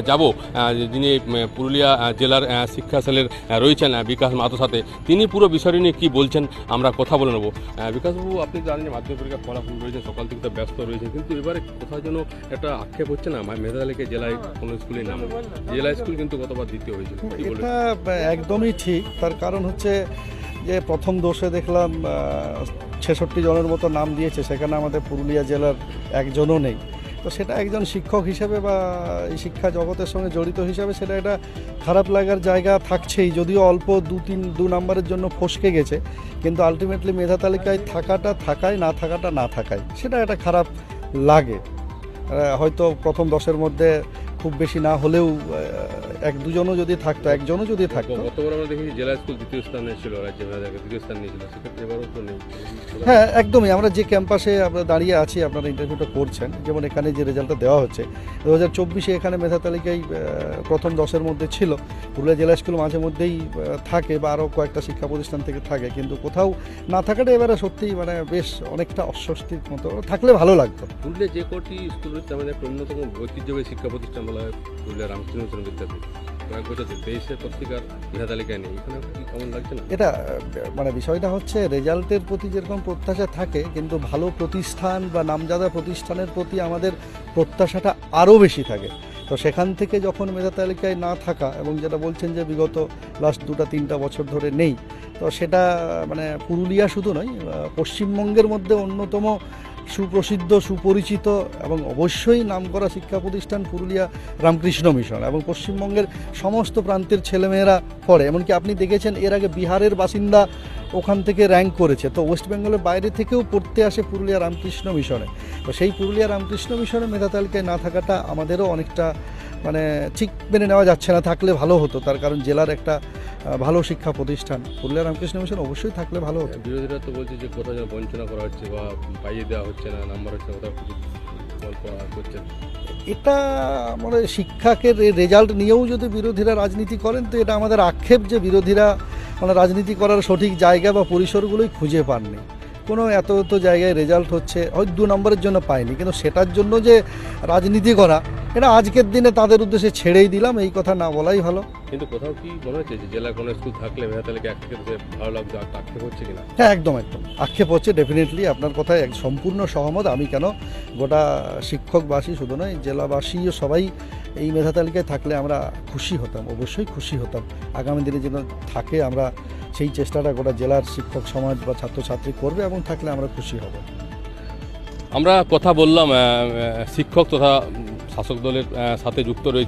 যাব যিনি পুরুলিয়া জেলার শিক্ষা সেলের রয়েছেন বিকাশ মাহাতোর সাথে, তিনি পুরো বিষয়টি নিয়ে কী বলছেন আমরা কথা বলে নেব। বিকাশবাবু, আপনি জানেন যে মাধ্যমিক পরীক্ষা ফলাফল রয়েছে, সকাল থেকে তো ব্যস্ত রয়েছে, কিন্তু এবারে কোথাও যেন একটা আক্ষেপ হচ্ছে না মেধা তালিকায় জেলায় কোনো স্কুলের নাম, জেলা স্কুল কিন্তু গতবার দ্বিতীয় হয়েছিল। এটা একদমই ঠিক। তার কারণ হচ্ছে যে প্রথম দোষে দেখলাম 66 জনের মতো নাম দিয়েছে, সেখানে আমাদের পুরুলিয়া জেলার একজনও নেই। তো সেটা একজন শিক্ষক হিসেবে বা এই শিক্ষা জগতের সঙ্গে জড়িত হিসাবে সেটা একটা খারাপ লাগার জায়গা থাকছেই। যদিও অল্প 2 নাম্বারের জন্য ফসকে গেছে, কিন্তু আলটিমেটলি মেধা তালিকায় থাকাটা থাকায়, না থাকাটা না থাকায়, সেটা একটা খারাপ লাগে। হয়তো প্রথম 10-এর মধ্যে খুব বেশি না হলেও 1-2জনও যদি থাকতো, একজনও যদি থাকতো। গতবার আমরা দেখি জেলা স্কুল দ্বিতীয় স্থানে ছিল, রাজ্যে দ্বিতীয় স্থান নিয়েছিল, সেক্ষেত্রে এবারও তো নেই। হ্যাঁ, একদমই। আমরা যে ক্যাম্পাসে আমরা দাঁড়িয়ে আছি, আপনারা ইন্টারভিউটা করছেন, যেমন এখানে যে রেজাল্টটা দেওয়া হচ্ছে 2024-এ এখানে মেধা তালিকায় প্রথম 10-এর মধ্যে ছিল। পুরুলিয়া জেলা স্কুল মাঝে মধ্যেই থাকে বা আরও কয়েকটা শিক্ষা প্রতিষ্ঠান থেকে থাকে, কিন্তু কোথাও না থাকাটা এবারে সত্যিই মানে বেশ অনেকটা অস্বস্তির মতো। থাকলে ভালো লাগতো। পুরুলিয়া যে কটি স্কুল রয়েছে আমাদের একটা অন্যতম ঐতিহ্যবাহী শিক্ষা প্রতিষ্ঠান বলা হয় পুরুলিয়া রামকৃষ্ণ মিশন বিদ্যাপীঠ, কয়েক বছর দেশের পত্রিকার মেধা তালিকায় নেই, এখানে কি কেমন লাগছে না? এটা মানে বিষয়টা হচ্ছে রেজাল্টের প্রতি যেরকম প্রত্যাশা থাকে, কিন্তু ভালো প্রতিষ্ঠান বা নামজাদা প্রতিষ্ঠানের প্রতি আমাদের প্রত্যাশাটা আরও বেশি থাকে। তো সেখান থেকে যখন মেধা তালিকায় না থাকা, এবং যেটা বলছেন যে বিগত লাস্ট 2-3 বছর ধরে নেই, তো সেটা মানে পুরুলিয়া শুধু নয়, পশ্চিমবঙ্গের মধ্যে অন্যতম সুপ্রসিদ্ধ, সুপরিচিত এবং অবশ্যই নামকরা শিক্ষা প্রতিষ্ঠান পুরুলিয়া রামকৃষ্ণ মিশন, এবং পশ্চিমবঙ্গের সমস্ত প্রান্তের ছেলেমেয়েরা পড়ে। এমনকি আপনি দেখেছেন এর আগে বিহারের বাসিন্দা ওখান থেকে র্যাঙ্ক করেছে। তো ওয়েস্ট বেঙ্গলের বাইরে থেকেও পড়তে আসে পুরুলিয়া রামকৃষ্ণ মিশনে। তো সেই পুরুলিয়া রামকৃষ্ণ মিশনে মেধা তালিকায় না থাকাটা আমাদেরও অনেকটা মানে ঠিক মেনে নেওয়া যাচ্ছে না। থাকলে ভালো হতো, তার কারণ জেলার একটা ভালো শিক্ষা প্রতিষ্ঠান পুরুলিয়া রামকৃষ্ণ মিশন অবশ্যই থাকলে ভালো হতো। বিরোধীরা তো বলছে যে কোথাও যেন বঞ্চনা করা হচ্ছে বা পাইয়ে দেওয়া হচ্ছে না, নাম্বার হচ্ছে কোথাও কিছু করছে। এটা মানে শিক্ষকের রেজাল্ট নিয়েও যদি বিরোধীরা রাজনীতি করেন, তো এটা আমাদের আক্ষেপ যে বিরোধীরা মানে রাজনীতি করার সঠিক জায়গা বা পরিসরগুলোই খুঁজে পাননি। কোনো এত জায়গায় রেজাল্ট হচ্ছে, হয়তো 2 নম্বরের জন্য পায়নি, কিন্তু সেটার জন্য যে রাজনীতি করা, এটা আজকের দিনে তাদের উদ্দেশ্যে ছেড়েই দিলাম, এই কথা না বলাই ভালো। কিন্তু কোথাও কি মনে হচ্ছে যে জেলা কোনো স্কুল থাকলে মেধা তালিকা এক থেকে ভালো লাগতো, আক্ষেপ হচ্ছে কিনা? হ্যাঁ, একদম আক্ষেপ হচ্ছে। ডেফিনেটলি আপনার কথায় সম্পূর্ণ সহমত আমি। কেন, গোটা শিক্ষকবাসী শুধু নয়, জেলাবাসীও সবাই এই মেধা তালিকায় থাকলে আমরা খুশি হতাম, অবশ্যই খুশি হতাম। আগামী দিনে যেন থাকে, আমরা সেই চেষ্টাটা গোটা জেলার শিক্ষক সমাজ বা ছাত্রছাত্রী করবে, এবং থাকলে আমরা খুশি হব। আমরা কথা বললাম শিক্ষক তথা শাসক দলের সাথে যুক্ত রয়েছে